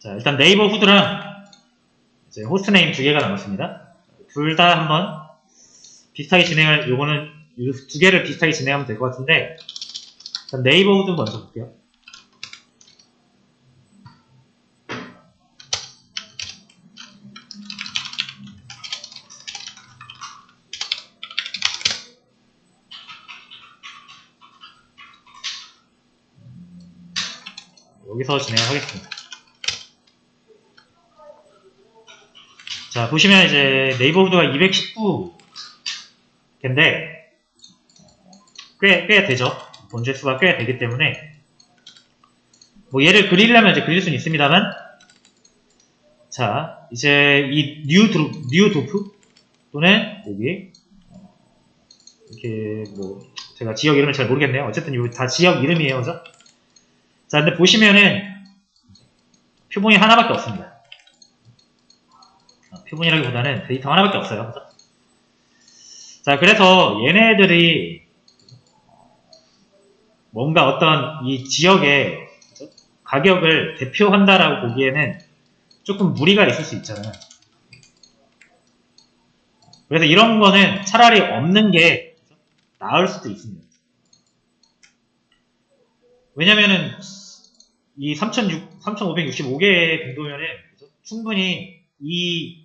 자, 일단 네이버 후드랑 이제 호스트네임 두 개가 남았습니다. 둘 다 한번 비슷하게 진행을, 요거는 이 두 개를 비슷하게 진행하면 될 것 같은데, 일단 네이버 후드 먼저 볼게요. 여기서 진행하겠습니다. 자, 보시면 이제 네이버 후드가 219개인데, 꽤 되죠. 번째 수가 꽤 되기 때문에, 뭐 얘를 그리려면 이제 그릴 수는 있습니다만, 자, 이제 이 뉴 도프 또는 여기 이렇게 뭐 제가 지역 이름을 잘 모르겠네요. 어쨌든 이거 다 지역 이름이에요, 그죠? 자, 근데 보시면은 표본이 하나밖에 없습니다. 표본이라기보다는 데이터 하나밖에 없어요, 그죠? 자, 그래서 얘네들이 뭔가 어떤 이 지역의 가격을 대표한다라고 보기에는 조금 무리가 있을 수 있잖아요. 그래서 이런 거는 차라리 없는 게 나을 수도 있습니다. 왜냐면은 이 3,565개 정도면은 충분히 이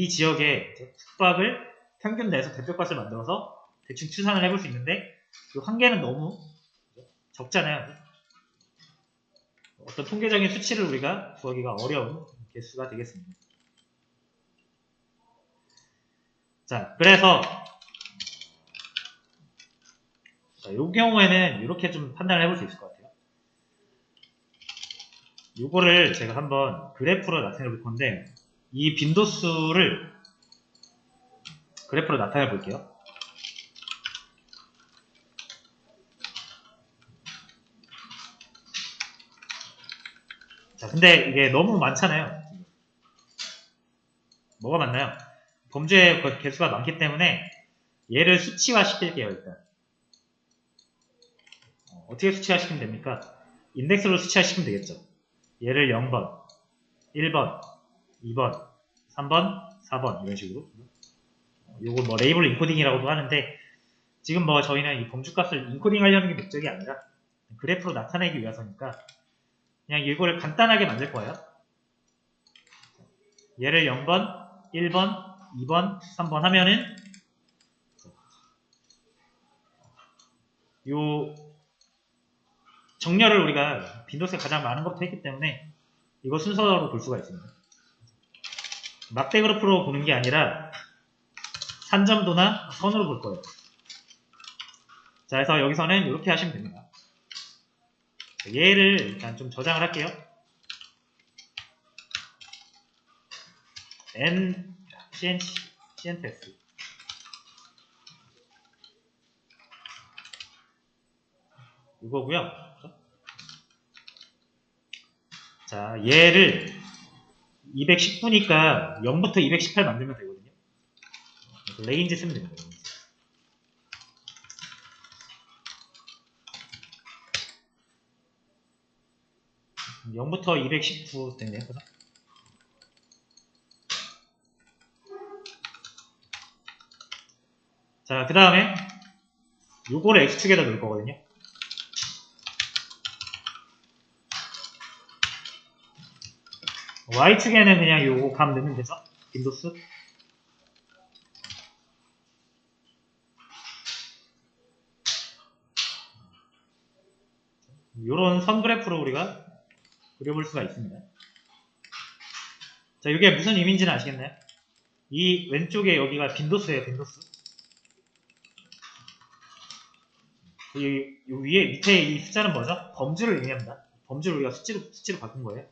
지역의 숙박을 평균 내에서 대표값을 만들어서 대충 추산을 해볼 수 있는데 그 한계는 너무 적잖아요. 어떤 통계적인 수치를 우리가 구하기가 어려운 개수가 되겠습니다. 자, 그래서 이 경우에는 이렇게 좀 판단을 해볼 수 있을 것 같아요. 요거를 제가 한번 그래프로 나타내 볼 건데 이 빈도수를 그래프로 나타내 볼게요. 자, 근데 이게 너무 많잖아요. 뭐가 많나요? 범죄 개수가 많기 때문에 얘를 수치화 시킬게요, 일단. 어떻게 수치화 시키면 됩니까? 인덱스로 수치화 시키면 되겠죠. 얘를 0번, 1번, 2번, 3번, 4번 이런 식으로. 요거 뭐 레이블 인코딩이라고도 하는데 지금 뭐 저희는 이 범주값을 인코딩 하려는 게 목적이 아니라 그래프로 나타내기 위해서니까 그냥 이거를 간단하게 만들 거예요. 얘를 0번, 1번, 2번, 3번 하면은 요 정렬을 우리가 빈도수가 가장 많은 것부터 했기 때문에 이거 순서로 볼 수가 있습니다. 막대 그래프로 보는 게 아니라 산점도나 선으로 볼 거예요. 자, 그래서 여기서는 이렇게 하시면 됩니다. 얘를 일단 좀 저장을 할게요. CNTS 이거고요. 자, 얘를 219니까 0부터 218 만들면 되거든요. 레인지 쓰면 됩니다. 0부터 219 됐네요. 그죠? 자, 그 다음에 요거를 X축에다 넣을 거거든요. Y축에는 그냥 요거 값 넣으면 되죠. 빈도수. 요런 선 그래프로 우리가 그려볼 수가 있습니다. 자, 이게 무슨 의미인지는 아시겠나요? 이 왼쪽에 여기가 빈도수예요, 빈도수. 이 위에 밑에 이 숫자는 뭐죠? 범주를 의미합니다. 범주를 우리가 수치로 바꾼 거예요.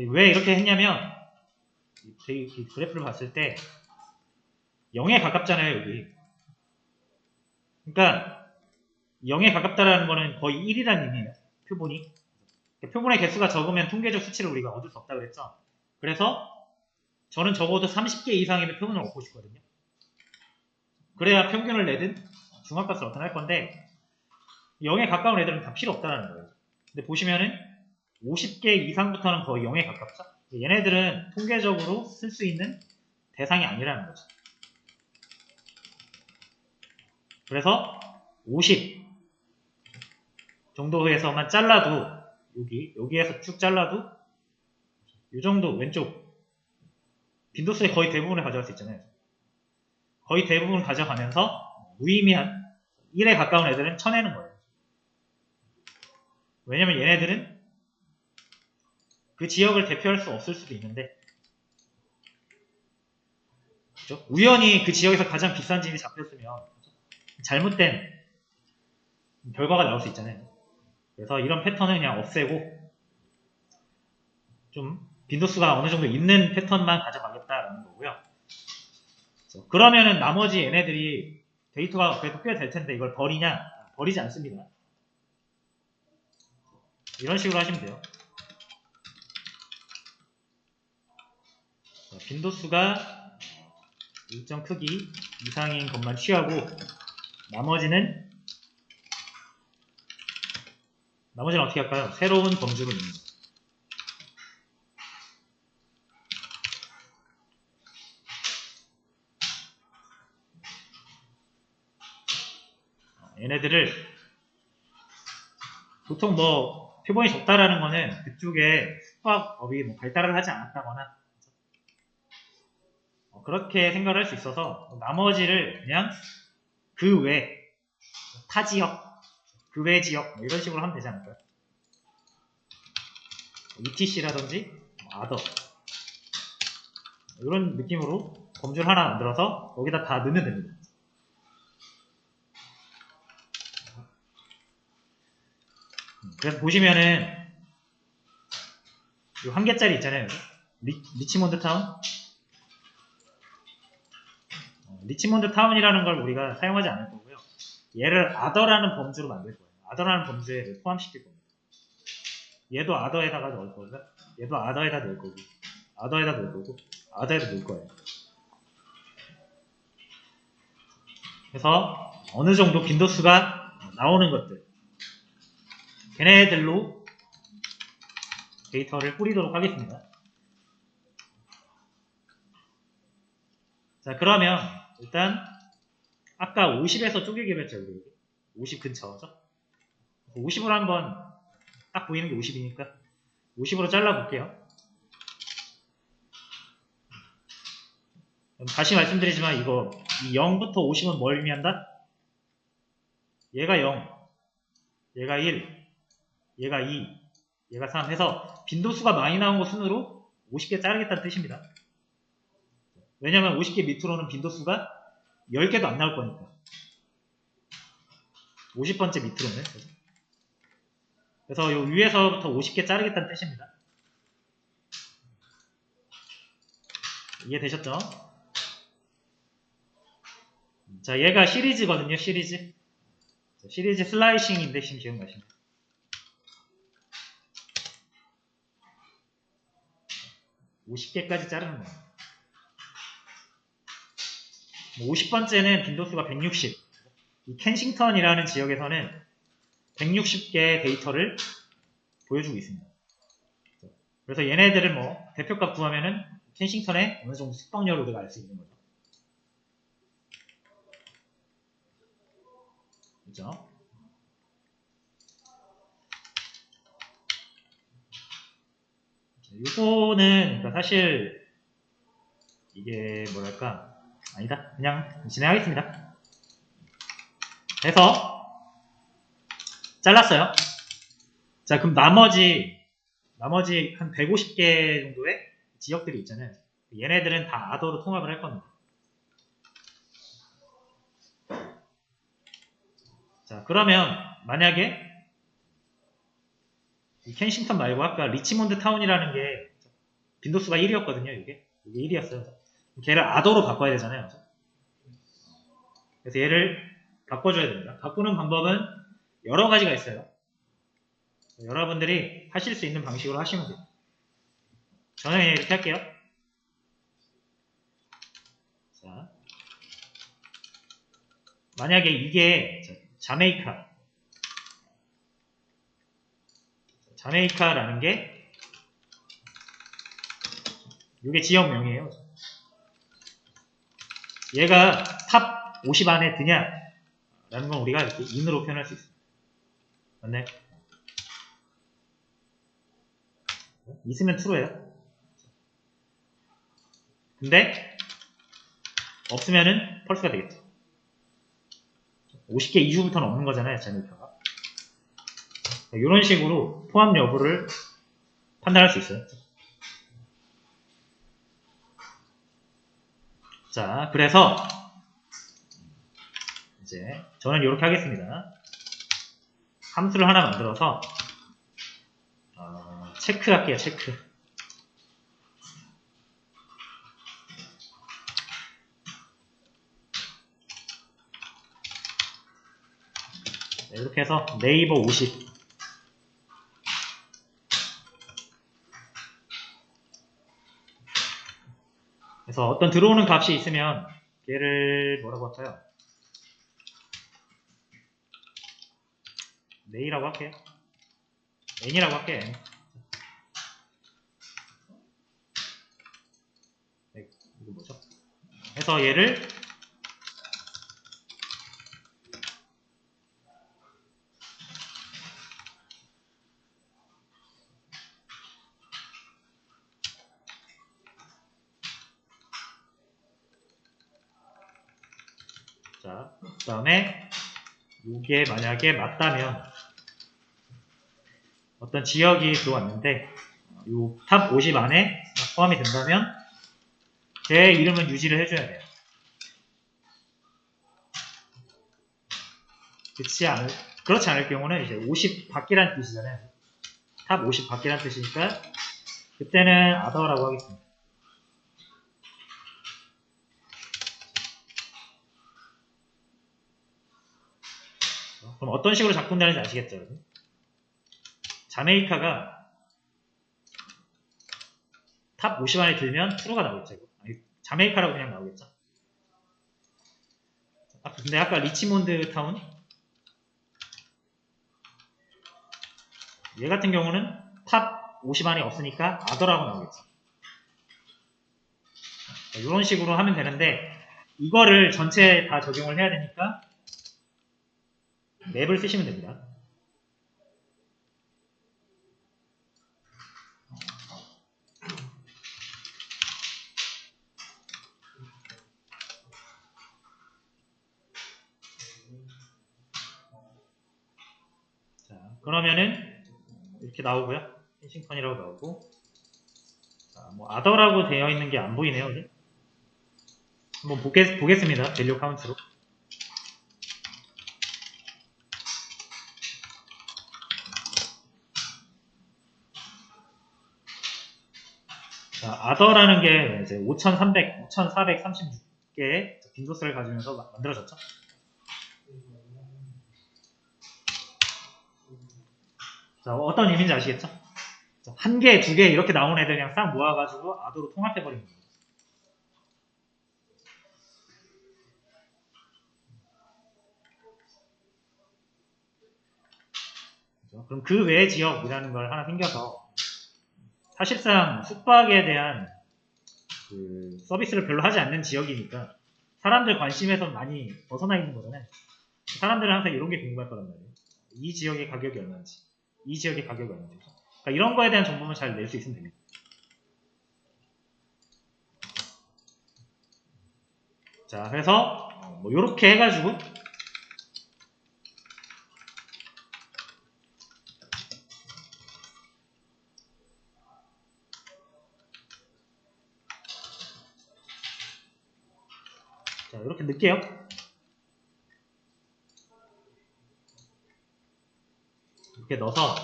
왜 이렇게 했냐면 이 그래프를 봤을 때 0에 가깝잖아요, 여기. 그러니까 0에 가깝다라는 거는 거의 1이라는 의미예요, 표본이. 표본의 개수가 적으면 통계적 수치를 우리가 얻을 수 없다 그랬죠. 그래서 저는 적어도 30개 이상의 표본을 얻고 싶거든요. 그래야 평균을 내든 중앙값을 나타낼 건데 0에 가까운 애들은 다 필요 없다는 거예요. 근데 보시면은 50개 이상부터는 거의 0에 가깝죠. 얘네들은 통계적으로 쓸 수 있는 대상이 아니라는 거죠. 그래서 50 정도에서만 잘라도 여기에서 쭉 잘라도 이 정도 왼쪽 빈도수의 거의 대부분을 가져갈 수 있잖아요. 거의 대부분 가져가면서 무의미한 1에 가까운 애들은 쳐내는 거예요. 왜냐면 얘네들은 그 지역을 대표할 수 없을 수도 있는데, 그렇죠? 우연히 그 지역에서 가장 비싼 집이 잡혔으면 잘못된 결과가 나올 수 있잖아요. 그래서 이런 패턴은 그냥 없애고 좀 빈도수가 어느 정도 있는 패턴만 가져가겠다라는 거고요. 그러면은 나머지 얘네들이 데이터가 그래도 꽤 될 텐데 이걸 버리냐? 버리지 않습니다. 이런 식으로 하시면 돼요. 빈도수가 일정 크기 이상인 것만 취하고 나머지는 어떻게 할까요? 새로운 범주로 넣는 얘네들을 보통 뭐 표본이 적다라는 거는 그쪽에 수학법이 뭐 발달을 하지 않았다거나 그렇게 생각을 할 수 있어서 나머지를 그냥 그 외 타 지역, 그 외 지역 뭐 이런 식으로 하면 되지 않을까요? ETC라든지 ADO 이런 느낌으로 범주를 하나 만들어서 여기다 다 넣으면 됩니다. 그래서 보시면은 이 한 개짜리 있잖아요. 리치몬드 타운. 리치몬드 타운이라는 걸 우리가 사용하지 않을 거고요. 얘를 아더라는 범주로 만들 거예요. 아더라는 범주에 포함시킬 겁니다. 얘도 아더에다가 넣을 거고요. 얘도 아더에다 넣을 거고, 아더에다 넣을 거고, 아더에다 넣을 거예요. 그래서 어느 정도 빈도수가 나오는 것들, 걔네들로 데이터를 뿌리도록 하겠습니다. 자, 그러면 일단 아까 50에서 쪼개기로 했죠. 50 근처죠. 50으로 한번 딱 보이는 게 50이니까 50으로 잘라볼게요. 다시 말씀드리지만 이거 이 0부터 50은 뭘 의미한다? 얘가 0, 얘가 1, 얘가 2, 얘가 3 해서 빈도수가 많이 나온 거 순으로 50개 자르겠다는 뜻입니다. 왜냐면 50개 밑으로는 빈도수가 10개도 안 나올 거니까. 50번째 밑으로는. 그래서 요 위에서부터 50개 자르겠다는 뜻입니다. 이해되셨죠? 자, 얘가 시리즈거든요, 시리즈. 시리즈 슬라이싱 인덱싱 기억나시나요? (50개까지) 자르는 거예요. 50번째는 빈도수가 160. 이 켄싱턴이라는 지역에서는 160개의 데이터를 보여주고 있습니다. 그래서 얘네들을 뭐 대표값 구하면은 켄싱턴의 어느 정도 숙박률을 우리가 알 수 있는 거죠. 그죠? 요거는 그러니까 사실 이게 뭐랄까 아니다. 그냥 진행하겠습니다. 해서 잘랐어요. 자, 그럼 나머지 한 150개 정도의 지역들이 있잖아요. 얘네들은 다 아더로 통합을 할 겁니다. 자, 그러면 만약에 이 켄싱턴 말고 아까 리치몬드 타운이라는 게 빈도수가 1이었거든요. 이게 1이었어요. 걔를 아더로 바꿔야 되잖아요. 그래서 얘를 바꿔줘야 됩니다. 바꾸는 방법은 여러 가지가 있어요. 여러분들이 하실 수 있는 방식으로 하시면 돼요. 저는 그냥 이렇게 할게요. 자, 만약에 이게 자메이카 자메이카라는 게 이게 지역명이에요. 얘가 탑 50 안에 드냐 라는 건 우리가 이렇게 in으로 표현할 수 있습니다. 맞네? 있으면 true예요. 근데 없으면은 false가 되겠죠. 50개 이후부터는 없는 거잖아요, 자메이카가. 이런 식으로 포함 여부를 판단할 수 있어요. 자, 그래서 이제 저는 이렇게 하겠습니다. 함수를 하나 만들어서 체크할게요. 체크. 이렇게 해서 네이버 50 그래서 어떤 들어오는 값이 있으면 얘를 뭐라고 할까요? 네이라고 할게요. n이라고 할게요. n. 이거 뭐죠? 그래서 얘를 자, 그 다음에 이게 만약에 맞다면 어떤 지역이 들어왔는데 이 탑 50 안에 포함이 된다면 제 이름은 유지를 해줘야 돼요. 그렇지 않을 경우는 이제 50 밖이란 뜻이잖아요. 탑 50 밖이란 뜻이니까 그때는 other라고 하겠습니다. 그럼 어떤 식으로 작동되는지 아시겠죠? 자메이카가 탑 50 안에 들면 true가 나오겠죠. 아니, 자메이카라고 그냥 나오겠죠. 근데 아까 리치몬드 타운 얘 같은 경우는 탑 50 안에 없으니까 other라고 나오겠죠. 이런 식으로 하면 되는데 이거를 전체에 다 적용을 해야 되니까 맵을 쓰시면 됩니다. 자, 그러면은 이렇게 나오고요. 펜싱턴이라고 나오고 자, 뭐 other라고 되어 있는 게 안 보이네요. 이제. 한번 보겠습니다. 밸류 카운트로. 자, other라는 게 이제 5,436개의 빈도수를 가지면서 만들어졌죠. 자, 어떤 의미인지 아시겠죠? 한 개, 두 개 이렇게 나온 애들 그냥 싹 모아가지고 other로 통합해버린 겁니다. 그렇죠? 그럼 그 외의 지역이라는 걸 하나 생겨서 사실상 숙박에 대한 그 서비스를 별로 하지 않는 지역이니까 사람들 관심에서 많이 벗어나 있는 거잖아요. 사람들은 항상 이런 게 궁금할 거란 말이에요. 이 지역의 가격이 얼마인지, 이 지역의 가격이 얼마인지. 그러니까 이런 거에 대한 정보만 잘 낼 수 있으면 됩니다. 자, 그래서 뭐 이렇게 해가지고 자, 이렇게 넣을게요. 이렇게 넣어서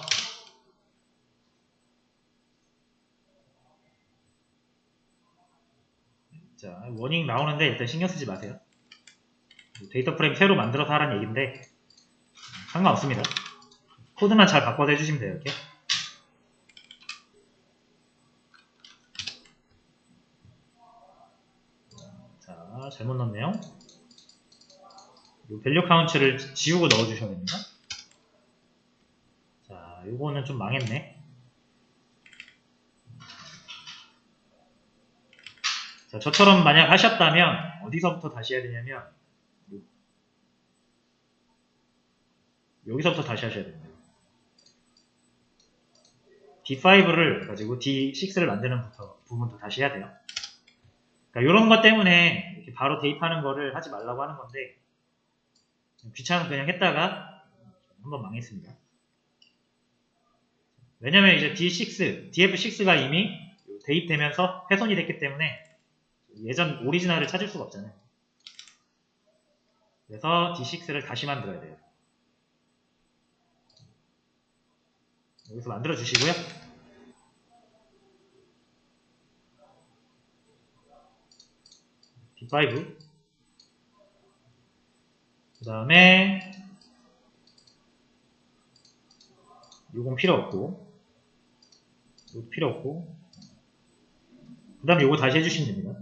자, 워닝 나오는데 일단 신경 쓰지 마세요. 데이터 프레임 새로 만들어서 하라는 얘기인데 상관없습니다. 코드만 잘 바꿔서 해주시면 돼요. 이렇게. 자, 잘못 넣었네요. 이 밸류 카운트를 지우고 넣어주셔야 됩니다. 자, 자, 요거는 좀 망했네. 자, 저처럼 만약 하셨다면 어디서부터 다시 해야 되냐면 여기서부터 다시 하셔야 됩니다. D5를 가지고 D6를 만드는 부분도 다시 해야 돼요. 그러니까 이런 것 때문에 이렇게 바로 대입하는 거를 하지 말라고 하는 건데 귀찮아서 그냥 했다가 한번 망했습니다. 왜냐면 이제 D6, DF6가 이미 대입되면서 훼손이 됐기 때문에 예전 오리지널을 찾을 수가 없잖아요. 그래서 D6를 다시 만들어야 돼요. 여기서 만들어 주시고요. D5 그 다음에 요건 필요 없고 요거 필요 없고 그 다음에 요거 다시 해주시면 됩니다.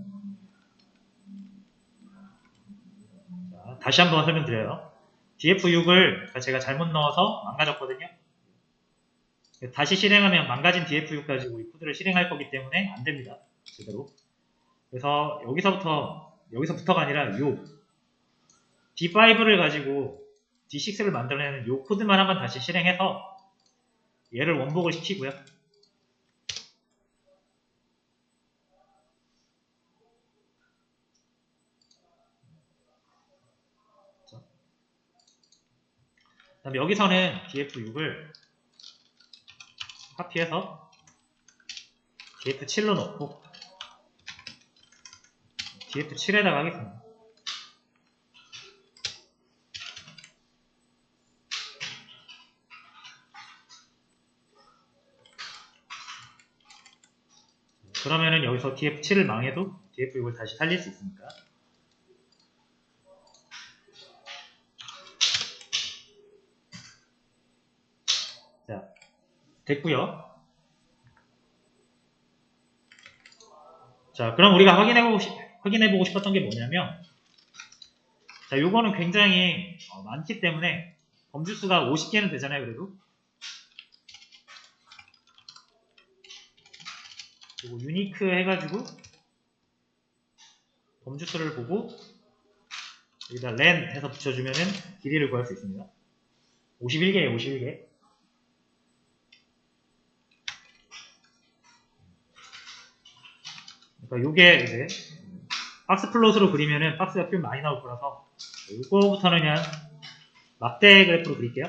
자, 다시 한번 설명드려요. DF6을 제가 잘못 넣어서 망가졌거든요. 다시 실행하면 망가진 DF6 가지고 이 코드를 실행할 거기 때문에 안 됩니다. 제대로. 그래서 여기서부터가 아니라 요 D5를 가지고 D6를 만들어내는 요 코드만 한번 다시 실행해서 얘를 원복을 시키고요. 그 다음에 여기서는 DF6을 카피해서 DF7로 넣고 DF7에다가 하겠습니다. 그러면은 여기서 DF7을 망해도 DF6을 다시 살릴 수 있으니까. 자, 됐고요. 자, 그럼 우리가 확인해보고 싶었던 게 뭐냐면, 자, 요거는 굉장히 많기 때문에 범주수가 50개는 되잖아요, 그래도. 그리고 유니크 해가지고 범주수를 보고 여기다 len 해서 붙여주면은 길이를 구할 수 있습니다. 51개예요, 51개. 그러니까 요게 이제 박스 플롯으로 그리면은 박스가 꽤 많이 나올 거라서 요거부터는 그냥 막대 그래프로 그릴게요.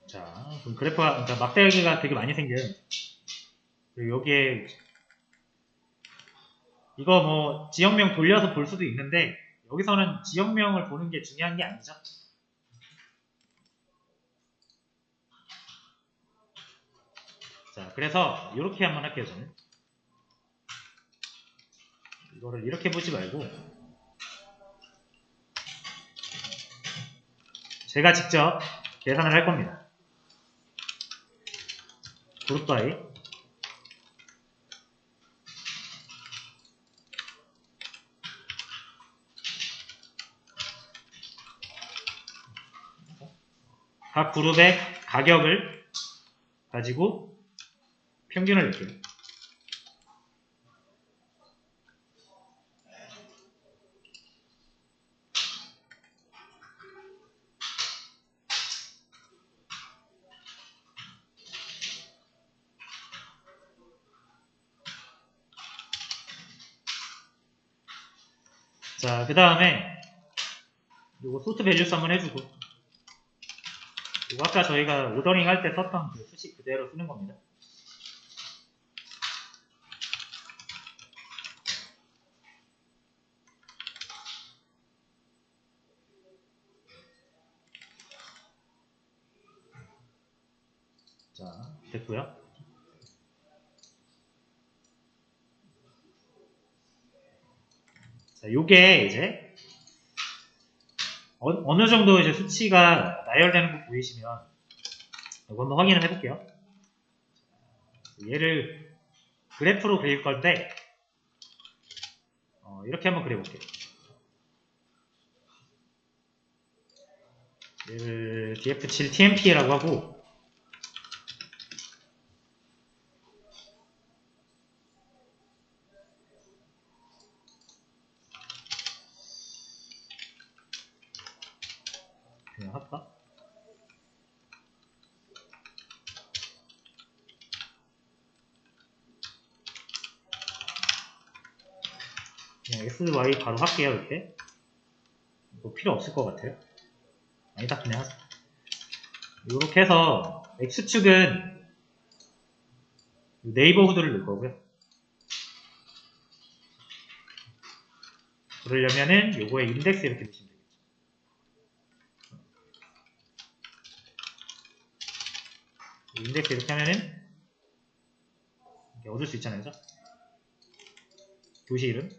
자, 그럼 그래프가, 그러니까 막대기가 되게 많이 생겨요. 그리고 여기에, 이거 뭐, 지역명 돌려서 볼 수도 있는데, 여기서는 지역명을 보는 게 중요한 게 아니죠. 자, 그래서, 이렇게 한번 할게요, 저는. 이거를 이렇게 보지 말고, 제가 직접 계산을 할 겁니다. 그룹 바이. 각 그룹의 가격을 가지고 평균을 낼게요. 자, 그 다음에 요거 소트 밸류스 한번 해주고, 이거 아까 저희가 오더링 할 때 썼던 그 수식 그대로 쓰는 겁니다. 자, 됐고요. 자, 요게 이제 어느 정도 이제 수치가 나열되는 거 보이시면 이거 한번 확인을 해볼게요. 얘를 그래프로 그릴 건데 이렇게 한번 그려볼게요. 얘를 df7tmp라고 하고 그냥 할까? 그냥 x, y 바로 할게요. 이렇게 뭐 필요 없을 것 같아요. 아니다, 그냥 하자. 이렇게 해서 x축은 네이버후드를 넣을 거고요. 그러려면은 요거에 인덱스 이렇게 넣으시면 되겠죠. 인덱스 이렇게 하면은 이렇게 얻을 수 있잖아요. 그죠? 도시 이름.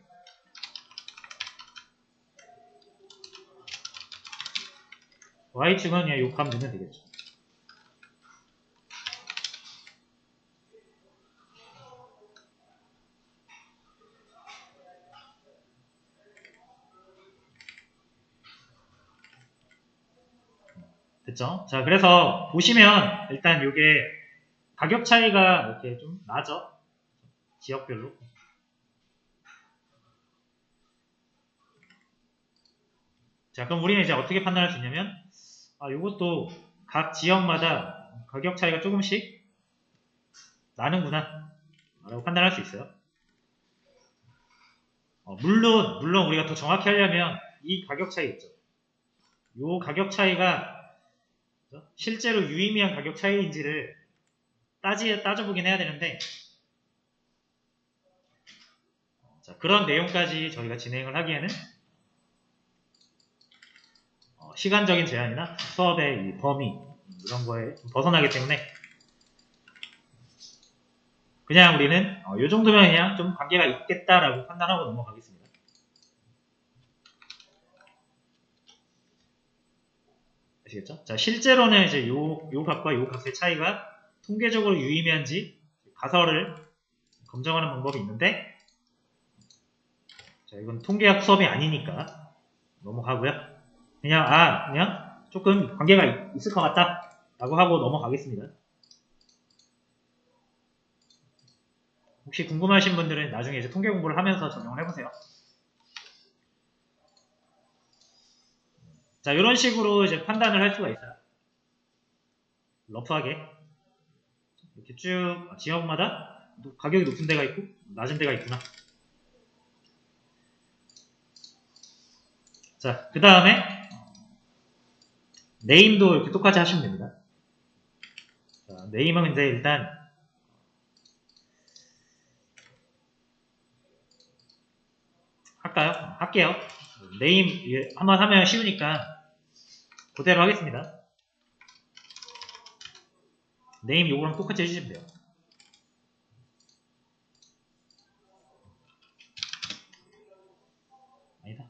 y축은 그냥 요 값 넣으면 되겠죠. 됐죠? 자, 그래서 보시면 일단 요게 가격 차이가 이렇게 좀 나죠? 지역별로. 자, 그럼 우리는 이제 어떻게 판단할 수 있냐면, 요것도 각 지역마다 가격 차이가 조금씩 나는구나 라고 판단할 수 있어요. 물론 우리가 더 정확히 하려면 이 가격 차이 있죠. 요 가격 차이가 실제로 유의미한 가격 차이인지를 따져보긴 해야 되는데, 자, 그런 내용까지 저희가 진행을 하기에는 시간적인 제한이나 수업의 이 범위 이런 거에 좀 벗어나기 때문에 그냥 우리는 이 정도면 그냥 좀 관계가 있겠다라고 판단하고 넘어가겠습니다. 아시겠죠? 자, 실제로는 이제 요 값과 요 값의 차이가 통계적으로 유의미한지 가설을 검증하는 방법이 있는데, 자, 이건 통계학 수업이 아니니까 넘어가고요. 그냥 조금 관계가 있을 것 같다 라고 하고 넘어가겠습니다. 혹시 궁금하신 분들은 나중에 이제 통계 공부를 하면서 적용을 해보세요. 자, 이런 식으로 이제 판단을 할 수가 있어요. 러프하게 이렇게 쭉 지역마다 가격이 높은 데가 있고 낮은 데가 있구나. 자, 그 다음에 네임도 이렇게 똑같이 하시면 됩니다. 자, 네임은 이제 일단 할게요. 네임 한번 하면 쉬우니까 그대로 하겠습니다. 네임 요거랑 똑같이 해주시면 돼요. 아니다.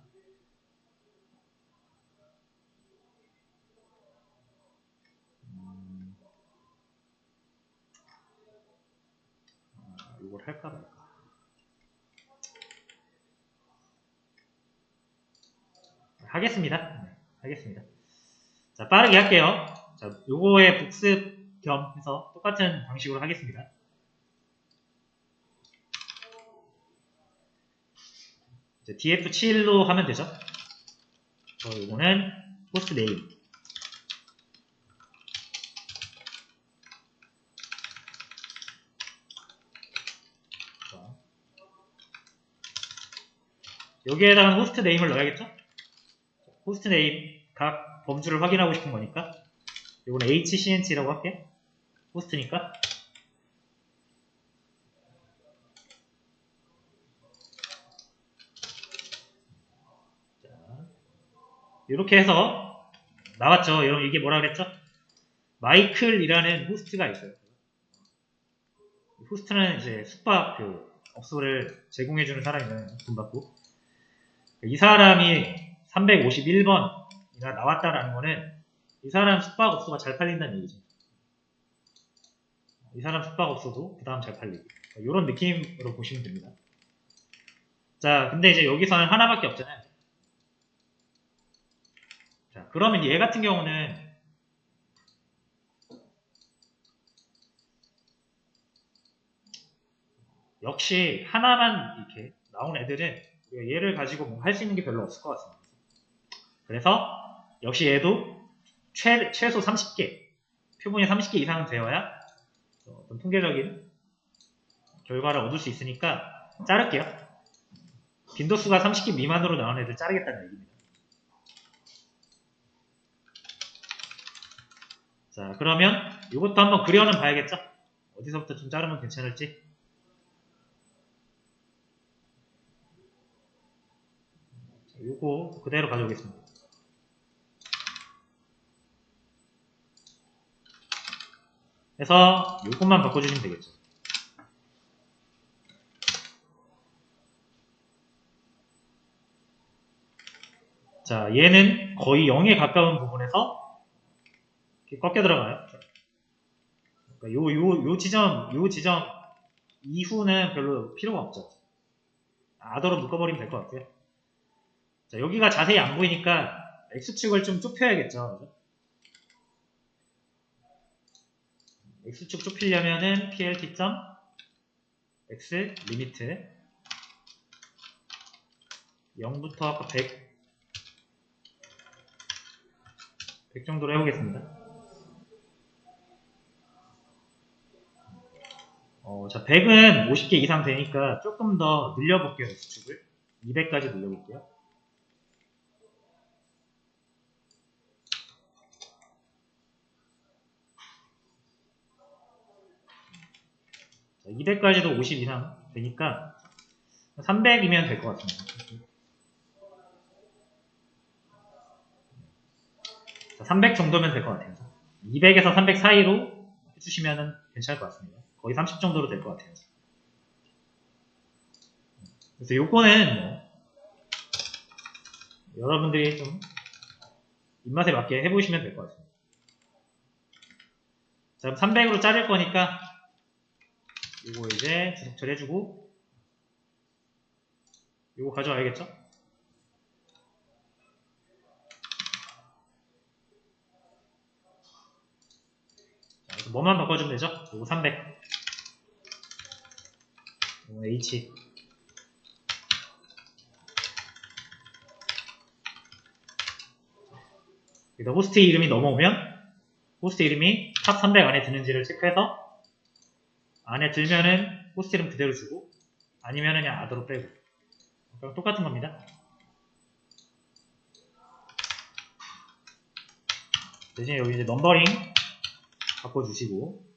요걸 할까 말까. 하겠습니다. 네, 하겠습니다. 자, 빠르게 할게요. 자, 요거의 복습 겸 해서 똑같은 방식으로 하겠습니다. 이제 df7로 하면 되죠. 요거는 호스트 네임. 여기에 해당하는 호스트 네임을 넣어야겠죠? 호스트 네임 각 범주를 확인하고 싶은 거니까 이거는 HCNT라고 할게요. 호스트니까. 자, 이렇게 해서 나왔죠. 여러분 이게 뭐라 그랬죠? 마이클이라는 호스트가 있어요. 호스트는 이제 숙박 그 업소를 제공해주는 사람이면 돈 받고, 이 사람이 351번이나 나왔다라는 거는 이 사람 숙박업소가 잘 팔린다는 얘기죠. 이 사람 숙박업소도 그 다음 잘 팔리고 이런 느낌으로 보시면 됩니다. 자, 근데 이제 여기서는 하나밖에 없잖아요. 자, 그러면 얘 같은 경우는 역시 하나만 이렇게 나온 애들은 얘를 가지고 뭐 할 수 있는 게 별로 없을 것 같습니다. 그래서 역시 얘도 최소 30개, 표본이 30개 이상은 되어야 어떤 통계적인 결과를 얻을 수 있으니까 자를게요. 빈도수가 30개 미만으로 나온 애들 자르겠다는 얘기입니다. 자, 그러면 이것도 한번 그려는 봐야겠죠? 어디서부터 좀 자르면 괜찮을지. 요거 그대로 가져오겠습니다. 그래서 요것만 바꿔주시면 되겠죠. 자, 얘는 거의 0에 가까운 부분에서 이렇게 꺾여 들어가요. 그러니까 요 지점 이후는 별로 필요가 없죠. 아더로 묶어버리면 될 것 같고요. 자, 여기가 자세히 안 보이니까 X축을 좀 좁혀야겠죠. X축 좁히려면은 PLT.X 리미트 0부터 아까 100 정도로 해보겠습니다. 자, 100은 50개 이상 되니까 조금 더 늘려볼게요. X축을 200까지 늘려볼게요. 자, 200까지도 50 이상 되니까 300이면 될 것 같습니다. 자, 300 정도면 될 것 같아요. 200에서 300 사이로 해주시면 괜찮을 것 같습니다. 거의 30 정도로 될 것 같아요. 그래서 요거는 뭐 여러분들이 좀 입맛에 맞게 해보시면 될 것 같습니다. 자, 300으로 자를 거니까 요거 이제 주석철 해주고 요거 가져와야겠죠? 자, 그래서 뭐만 바꿔주면 되죠? 요거 300 요거 H 여기다 호스트 이름이 넘어오면 호스트 이름이 탑 300 안에 드는지를 체크해서 안에 들면은 호스트 이름 그대로 주고 아니면은 그냥 아더로 빼고 그럼 똑같은 겁니다. 대신에 여기 이제 넘버링 바꿔주시고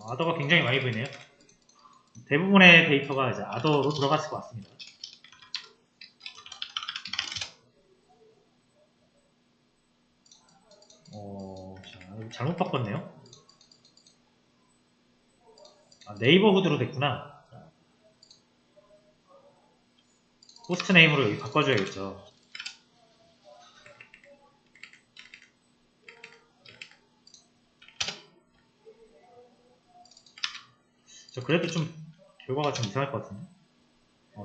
아더가 굉장히 많이 보이네요. 대부분의 데이터가 이제 아더로 들어갔을 것 같습니다. 자, 잘못 바꿨네요. 네이버후드로 됐구나. 호스트 네임으로 여기 바꿔줘야겠죠. 저 그래도 좀 결과가 좀 이상할 것 같은데.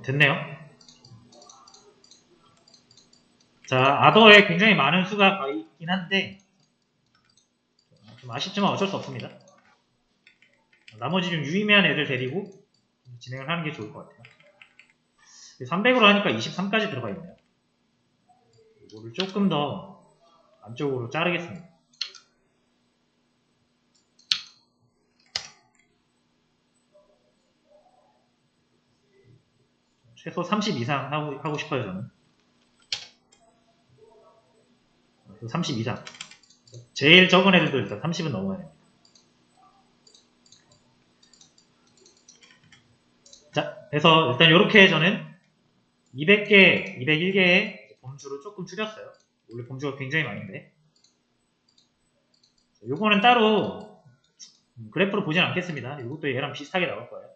됐네요. 자, 아더에 굉장히 많은 수가 가 있긴 한데 좀 아쉽지만 어쩔 수 없습니다. 나머지 좀 유의미한 애들 데리고 진행을 하는 게 좋을 것 같아요. 300으로 하니까 23까지 들어가 있네요. 이거를 조금 더 안쪽으로 자르겠습니다. 최소 30 이상 하고 싶어요, 저는. 30 이상. 제일 적은 애들도 일단 30은 넘어야 됩니다. 자, 그래서 일단 이렇게 저는 200개, 201개의 범주를 조금 줄였어요. 원래 범주가 굉장히 많은데. 요거는 따로 그래프로 보진 않겠습니다. 이것도 얘랑 비슷하게 나올 거예요.